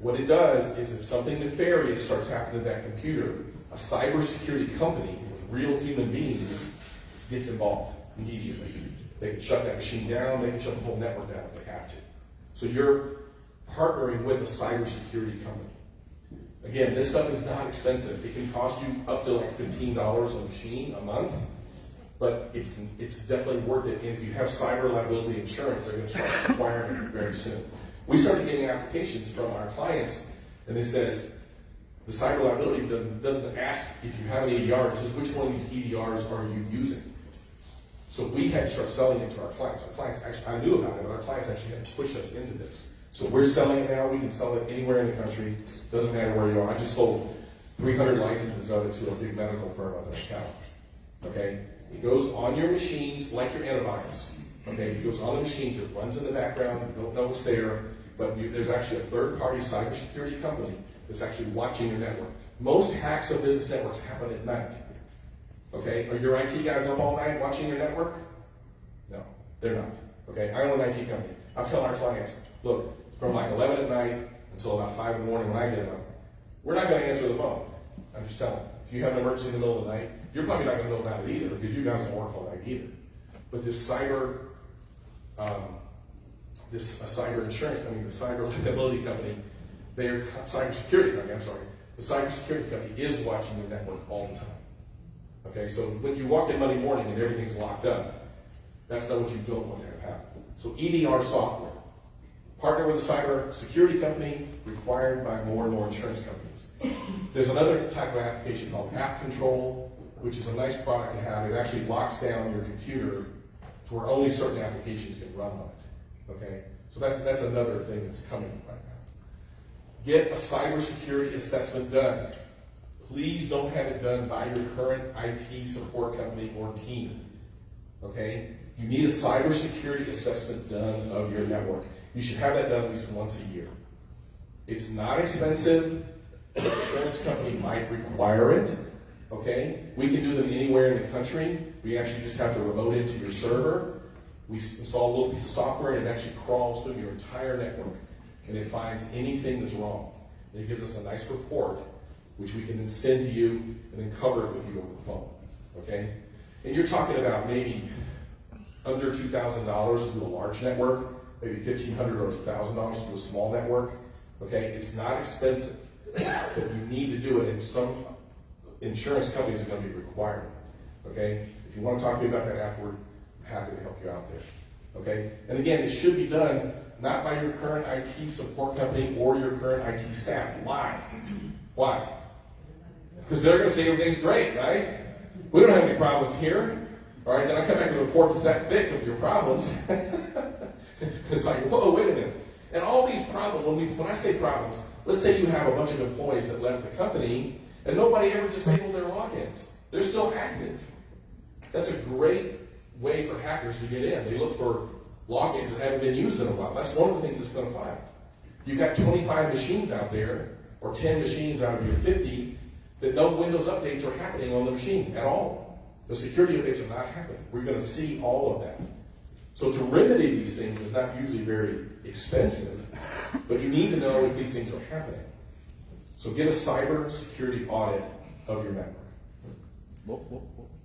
What it does is if something nefarious starts happening to that computer, a cybersecurity company with real human beings gets involved immediately. They can shut that machine down, they can shut the whole network down if they have to. So you're partnering with a cybersecurity company. Again, this stuff is not expensive. It can cost you up to like $15 a machine a month, but it's definitely worth it. And if you have cyber liability insurance, they're going to start requiring it very soon. We started getting applications from our clients, and it says, the cyber liability doesn't ask if you have an EDR, it says which one of these EDRs are you using. So we had to start selling it to our clients. Our clients actually, I knew about it, but our clients actually had to push us into this. So we're selling it now. We can sell it anywhere in the country. Doesn't matter where you are. I just sold 300 licenses of it to a big medical firm on an account. Okay? It goes on your machines like your antivirus. Okay? It goes on the machines. It runs in the background. You don't know it's there. but there's actually a third-party cybersecurity company that's actually watching your network. Most hacks of business networks happen at night. Okay, are your IT guys up all night watching your network? No, they're not. Okay, I own an IT company. I'll tell our clients, look, from like 11 at night until about 5 in the morning when I get up, we're not going to answer the phone. I'm just telling you. If you have an emergency in the middle of the night, you're probably not going to know about it either because you guys don't work all night either. But this cyber insurance company, the cyber liability company, cybersecurity company, I'm sorry, the cybersecurity company is watching your network all the time. Okay, so when you walk in Monday morning and everything's locked up, that's not what you don't want to have happen. So EDR software, partner with a cyber security company required by more and more insurance companies. There's another type of application called App Control, which is a nice product to have. It actually locks down your computer to where only certain applications can run on it. Okay, so that's another thing that's coming right now. Get a cybersecurity assessment done. Please don't have it done by your current IT support company or team. Okay? You need a cybersecurity assessment done of your network. You should have that done at least once a year. It's not expensive. The insurance company might require it. Okay? We can do them anywhere in the country. We actually just have to remote into your server. We install a little piece of software and it actually crawls through your entire network and it finds anything that's wrong. And it gives us a nice report which we can then send to you and then cover it with you over the phone. Okay? And you're talking about maybe under $2,000 to do a large network, maybe $1,500 or $1,000 to do a small network. Okay? It's not expensive, but you need to do it, and some insurance companies are going to be requiring it. Okay? If you want to talk to me about that afterward, I'm happy to help you out there. Okay? And again, it should be done not by your current IT support company or your current IT staff. Why? Why? Because they're going to say everything's great, right? We don't have any problems here. All right, then I come back with a report that's that thick of your problems. It's like, whoa, wait a minute. And all these problems, when I say problems, let's say you have a bunch of employees that left the company and nobody ever disabled their logins. They're still active. That's a great way for hackers to get in. They look for logins that haven't been used in a while. That's one of the things it's going to find. You've got 25 machines out there, or 10 machines out of your 50, that no Windows updates are happening on the machine at all. The security updates are not happening. We're going to see all of that. So to remedy these things is not usually very expensive, but you need to know if these things are happening. So get a cyber security audit of your network.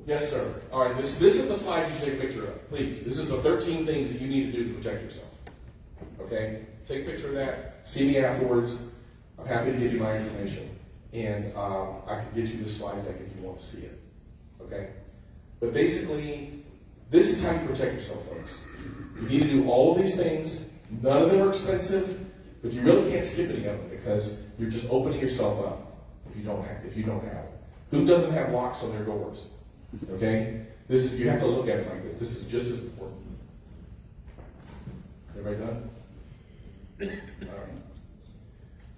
Yes, sir. All right, this is the slide you should take a picture of. Please, this is the 13 things that you need to do to protect yourself. Okay? Take a picture of that. See me afterwards. I'm happy to give you my information. And I can get you this slide deck if you want to see it. Okay? But basically, this is how you protect yourself, folks. You need to do all of these things. None of them are expensive, but you really can't skip any of them because you're just opening yourself up if you don't have it. Who doesn't have locks on their doors? Okay? You have to look at it like this. This is just as important. Everybody done? All right.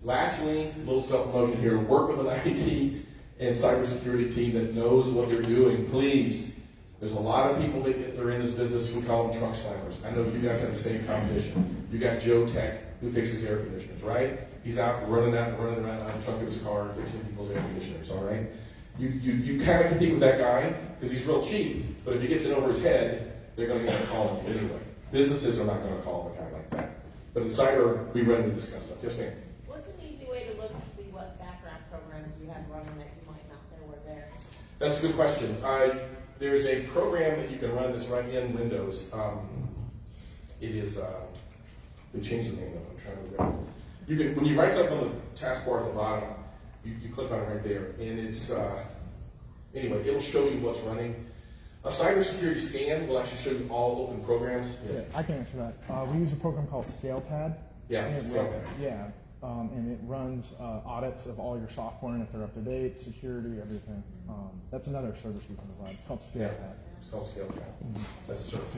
Lastly, a little self-promotion here. Work with an IT and cybersecurity team that knows what they're doing, please. There's a lot of people that are in this business who call them trunk slammers. I know you guys have the same competition. You got Joe Tech who fixes air conditioners, right? He's out running around the trunk of his car fixing people's air conditioners, all right? You kind of compete with that guy because he's real cheap, but if he gets it over his head, they're going to get a call him anyway. Businesses are not going to call a guy like that. But in cyber, we run into this kind of stuff. Yes, ma'am? What's an easy way to look to see what background programs you have running that you might not know were there? That's a good question. There's a program that you can run that's right in Windows. It is, we changed the name of it. I'm trying to remember. You can, when you right click on the taskbar at the bottom, you click on it right there, and it's, anyway, it'll show you what's running. A cybersecurity scan will actually show you all open programs. Yeah, I can answer that. We use a program called ScalePad. Yeah, and ScalePad. Yeah, and it runs audits of all your software and if they're up to date, security, everything. That's another service we can provide. It's called ScalePad. It's called ScalePad. That's a service.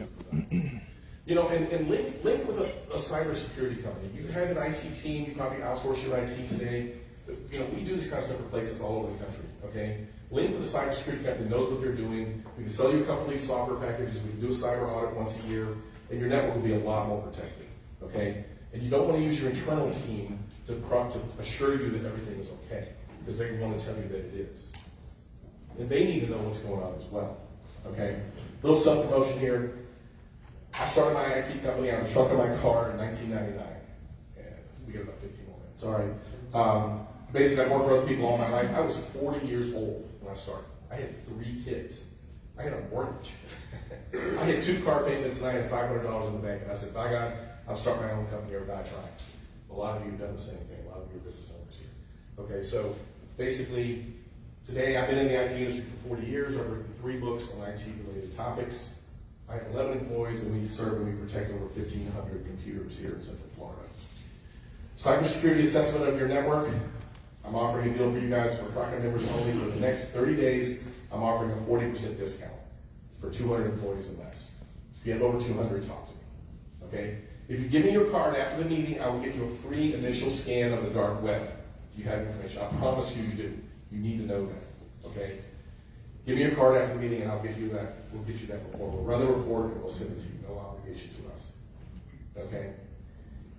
You know, and link with a cybersecurity company. You have an IT team. You probably outsource your IT today. But, you know, we do this kind of stuff for places all over the country. Okay. Link with a cybersecurity company that knows what they're doing. We can sell you a couple of these software packages. We can do a cyber audit once a year, and your network will be a lot more protected. Okay? And you don't want to use your internal team to assure you that everything is okay, because they want to tell you that it is. And they need to know what's going on as well, okay? Little self-promotion here. I started my IT company on the trunk of my car in 1999. And we got about 15 more minutes, all right. Basically, I've worked for other people all my life. I was 40 years old when I started. I had 3 kids. I had a mortgage. I had 2 car payments and I had $500 in the bank. And I said, by God, I'm starting my own company or die trying. A lot of you have done the same thing. A lot of you are business owners here. Okay, so basically, today I've been in the IT industry for 40 years. I've written 3 books on IT-related topics. I have 11 employees, and we serve and we protect over 1,500 computers here in Central Florida. Cybersecurity assessment of your network. I'm offering a deal for you guys for FRACCA members only. For the next 30 days, I'm offering a 40% discount for 200 employees and less. If you have over 200, talk to me. Okay? If you give me your card after the meeting, I will get you a free initial scan of the dark web. You have information. I promise you do. You need to know that. Okay? Give me your card after the meeting and I'll get you that. We'll get you that report. We'll run the report and we'll send it to you. No obligation to us. Okay?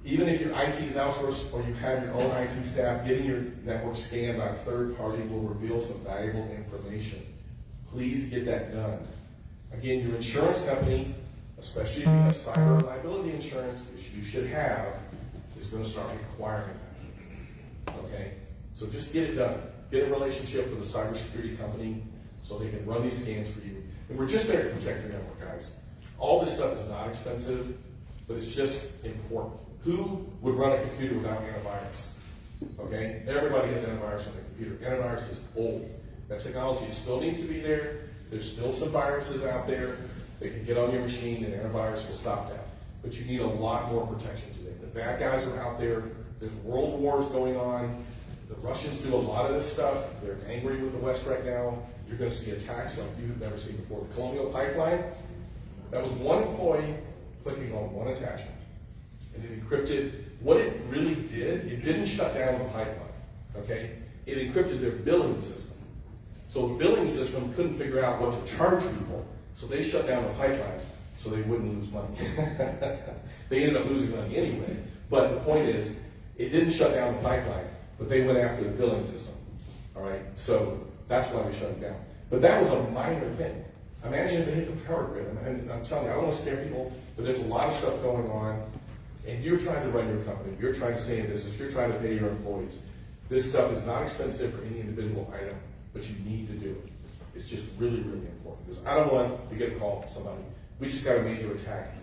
Even if your IT is outsourced or you have your own IT staff, getting your network scanned by a third party will reveal some valuable information. Please get that done. Again, your insurance company, especially if you have cyber liability insurance, which you should have, is going to start requiring that. Okay? So just get it done. Get a relationship with a cybersecurity company so they can run these scans for you. And we're just there to protect your network, guys. All this stuff is not expensive, but it's just important. Who would run a computer without antivirus? Okay? Everybody has antivirus on their computer. Antivirus is old. That technology still needs to be there. There's still some viruses out there that can get on your machine and antivirus will stop that. But you need a lot more protection today. The bad guys are out there. There's world wars going on. The Russians do a lot of this stuff. They're angry with the West right now. You're going to see attacks like you've never seen before. The Colonial Pipeline, that was one employee clicking on one attachment. And it encrypted. What it really did, it didn't shut down the pipeline, okay? It encrypted their billing system. So the billing system couldn't figure out what to charge people, so they shut down the pipeline so they wouldn't lose money. They ended up losing money anyway, but the point is, it didn't shut down the pipeline, but they went after the billing system, all right? So that's why we shut it down. But that was a minor thing. Imagine if they hit the power grid. And I'm telling you, I don't want to scare people, but there's a lot of stuff going on. And you're trying to run your company, you're trying to stay in business, you're trying to pay your employees. This stuff is not expensive for any individual item, but you need to do it. It's just really, really important. Because I don't want to get a call from somebody. We just got a major attack.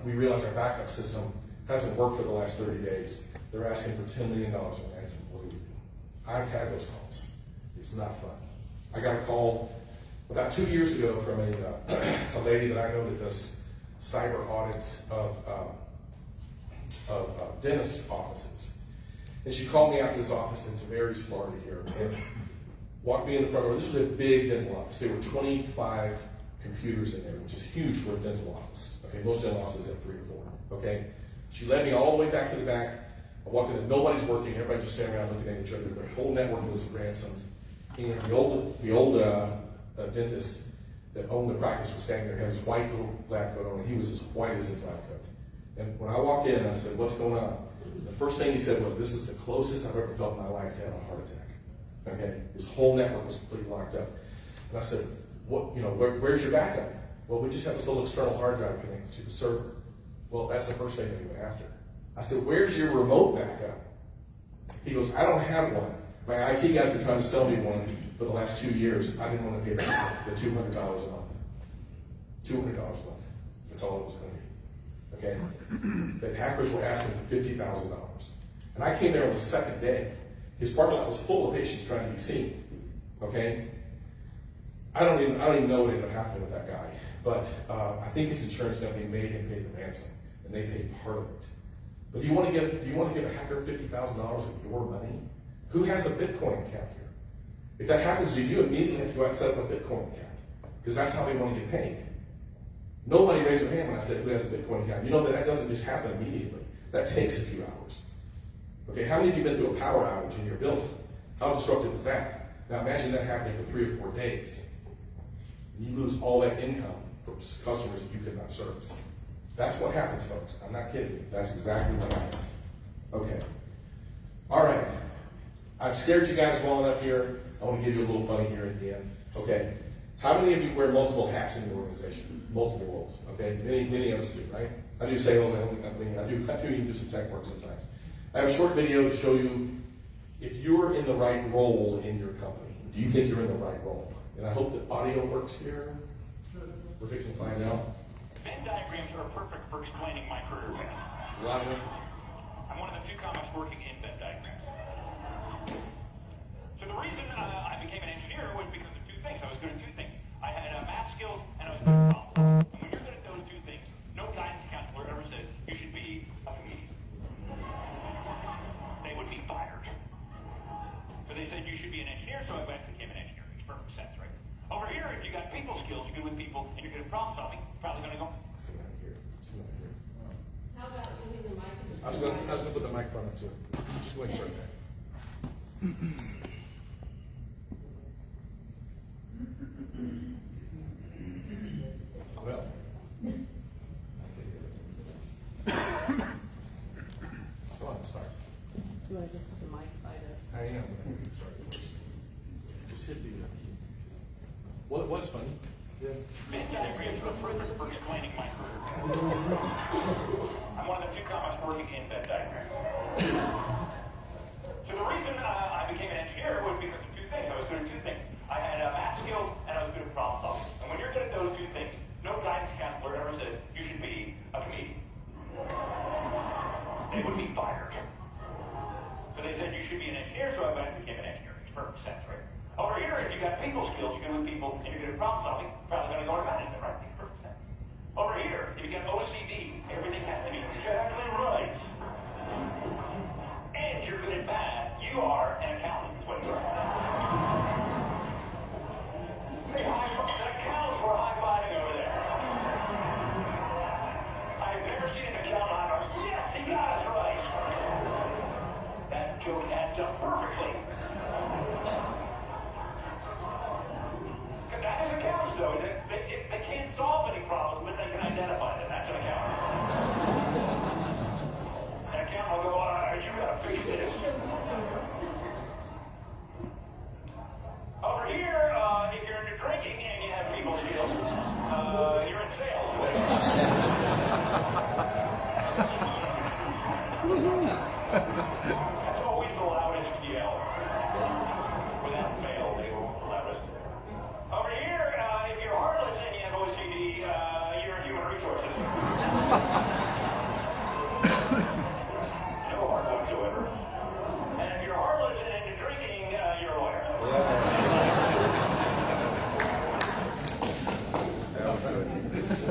We realize our backup system hasn't worked for the last 30 days. They're asking for $10 million in ransom. What do we do? I've had those calls. It's not fun. I got a call about 2 years ago from a lady that I know that does cyber audits of dentist offices. And she called me out to this office in Tavares, Florida here, and walked me in the front door. This was a big dental office. There were 25 computers in there, which is huge for a dental office. Okay, most dental offices have 3 or 4. Okay, she led me all the way back to the back. I walked in, and nobody's working. Everybody's just standing around looking at each other. Their whole network was ransomed. And the old dentist that owned the practice was standing there, had his white little lab coat on, and he was as white as his lab coat. And when I walked in, I said, "What's going on?" The first thing he said was, "This is the closest I've ever felt in my life to having a heart attack." Okay, his whole network was completely locked up. And I said, "What? You know, where's your backup?" "Well, we just have this little external hard drive connected to the server." "Well, that's the first thing they went after." I said, "Where's your remote backup?" He goes, "I don't have one. My IT guys been trying to sell me one for the last 2 years. I didn't want to pay the $200 a month. $200 a month. That's all it was going to be." Okay? The hackers were asking for $50,000. And I came there on the second day. His parking lot was full of patients trying to be seen. Okay? I don't even know what ended up happening with that guy. But I think his insurance company made him pay the ransom. And they paid part of it. But do you want to give a hacker $50,000 of your money? Who has a Bitcoin account here? If that happens to you, you immediately have to go out and set up a Bitcoin account. Because that's how they want to get paid. Nobody raised their hand when I said who has a Bitcoin account. You know that doesn't just happen immediately. That takes a few hours. Okay, how many of you have been through a power outage in your building? How disruptive is that? Now imagine that happening for 3 or 4 days. You lose all that income from customers that you could not service. That's what happens, folks. I'm not kidding. That's exactly what happens. Okay. All right. I've scared you guys well enough here. I want to give you a little funny here at the end. Okay. How many of you wear multiple hats in your organization? Multiple roles. Okay. Many of us do, right? I do sales, I own the company. I do even do some tech work sometimes. I have a short video to show you if you're in the right role in your company. Do you think you're in the right role? And I hope the audio works here. We're fixing to find out. Venn diagrams are perfect for explaining my career path. Is it loud enough? I'm one of the few comics working in Venn diagrams. So the reason I became an engineer was because of two things. I was good at two things. I had math skills and I was good at problem solving. And when you're good at those two things, no guidance counselor ever says you should be a comedian. They would be fired. So they said you should be an engineer, so I went and became an engineer. Makes perfect sense, right? Over here, if you got people skills, you're good with people, and you're good at problem solving, probably going to go. Let's come out here. Let's come out here. How about using the mic? I was going to put the microphone up too. Just go ahead and start that. Well. Go on, start. Do I just put the mic by the? I am. Sorry. Just hit the. Well, it was funny. Yeah. Venn diagrams are perfect for explaining my career path. I'm one of the few comics working in Venn diagrams. So the reason I became an engineer was because of two things. I was good at two things. I had math skills and I was good at problem solving. And when you're good at those two things, no guidance counselor ever says you should be a comedian. They would be fired. So they said you should be an engineer, so I went and became an engineer. Makes perfect sense, right? Over here, if you got people skills, you're good with people, and you're good at problem solving, probably going to go to management, right? Makes perfect sense. Over here, if you got OCD, everything has to be exactly right. And you're good at math, you are an accountant, is what you are. Hey, the accountants were high-fiving over there. I've never seen an accountant high-five. Yes, he got us right. That joke adds up perfectly. As accountants, though, they can't solve any problems, but they can identify them. That's an accountant. An accountant will go, you gotta fix this. Over here, if you're into drinking and you have people skills, you're in sales. That's always the loudest yell. Without fail, they will the loudest. Over here, if you're heartless and you have OCD, you're in human resources. No heart whatsoever. And if you're heartless and into drinking, you're a lawyer.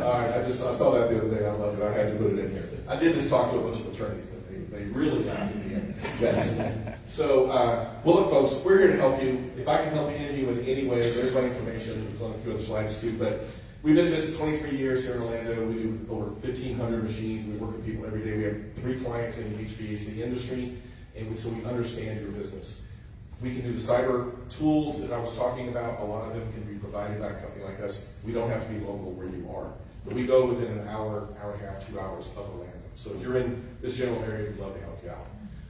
All right, I saw that the other day. I loved it. I had to put it in here. I did this talk to a bunch of attorneys. They really got it in the end. Yes. So, well, look, folks, we're here to help you. If I can help any of you in any way, there's my information. There's on a few other slides too. But we've been in business 23 years here in Orlando. We do over 1,500 machines. We work with people every day. We have 3 clients in the HVAC industry, and so we understand your business. We can do the cyber tools that I was talking about. A lot of them can be provided by a company like us. We don't have to be local where you are. But we go within an hour, hour and a half, 2 hours of Orlando. So if you're in this general area, we'd love to help you out.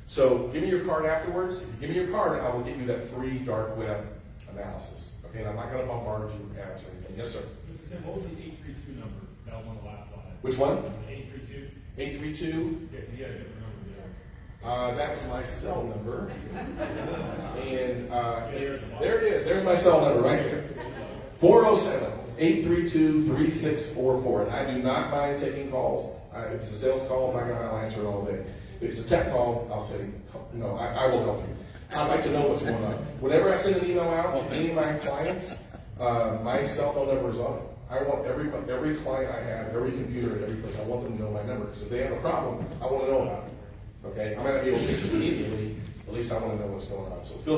So give me your card afterwards. If you give me your card, I will give you that free dark web analysis. Okay, and I'm not going to bombard you with ads or anything. Yes, sir. Mr. Tim, what was the 832 number? That was on the last slide. Which one? 832? 832. Yeah, you had a different number there. That was my cell number. And there it is. There's my cell number right here. 407-832-3644. And I do not mind taking calls. If it's a sales call, I'll answer it all day. If it's a tech call, I'll say, no, I will help you. I'd like to know what's going on. Whenever I send an email out to any of my clients, my cell phone number is on it. I want every client I have, every computer, and every place, I want them to know my number. Because if they have a problem, I want to know about it. Okay? I might not be able to fix it immediately, at least I want to know what's going on. So feel